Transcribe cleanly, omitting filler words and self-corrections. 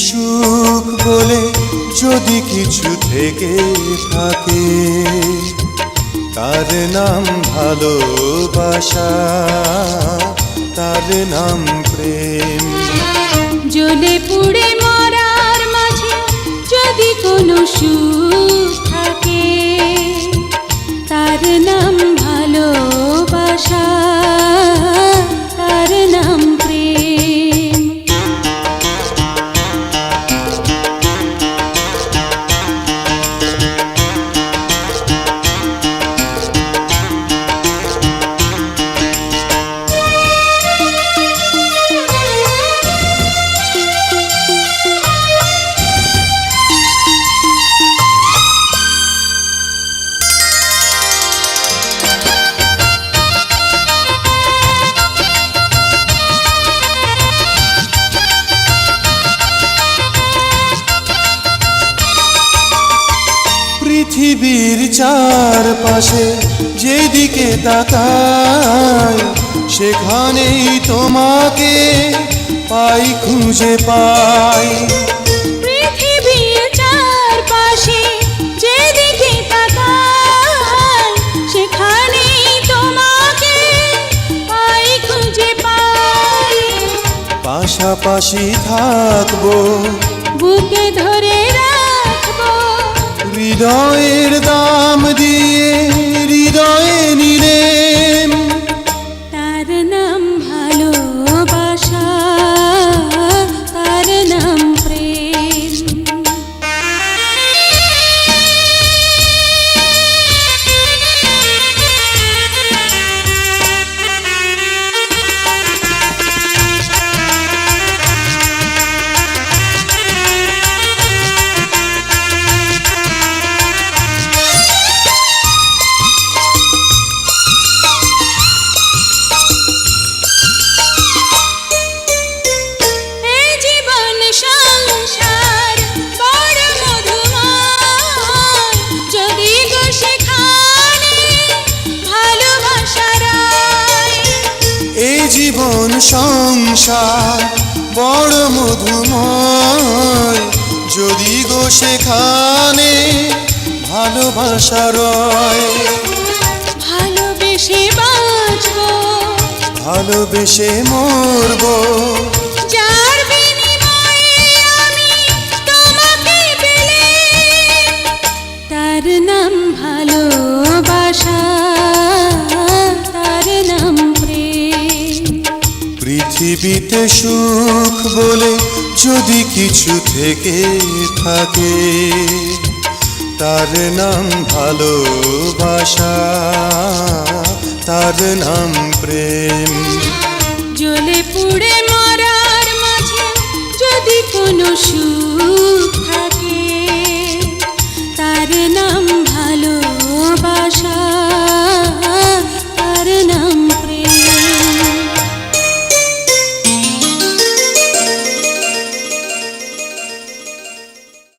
সুখ বলে যদি কিছু থেকে থাকে, তার নাম ভালোবাসা, তার নাম প্রেম। জ্বলে পুড়ে মরার মাঝে যদি কোনো সুখ থাকে, তার নাম ভালোবাসা, তার নাম প্রেম। পৃথিবীর চারপাশে যেদিকে তাকাই, সেখানেই তোমাকে পাই, খুঁজে পাই। পৃথিবীর চারপাশে যেদিকে তাকাই, সেখানেই তোমাকে পাই, খুঁজে পাই। পাশাপাশি থাকবো, বুকে ধরে রাখবো, হৃদয়ের দাম দিয়ে হৃদয়ে নিলেম। তার নাম ভালোবাসা, তার নাম প্রেম। জীবন সংসার বড় মধুময়, যদি গো সেখানে ভালোবাসা রয়। ভালোবেসে বাঁচবো, ভালোবেসে মরবো, যার বিনিময়ে আমি তোমাকে পেলে, তার নাম ভালোবাসা, তার নাম প্রেম। পৃথিবীতে সুখ বলে যদি কিছু থেকে থাকে, তার নাম ভালোবাসা, তার নাম প্রেম। জ্বলে পুড়ে মরার মাঝে যদি কোনো সুখ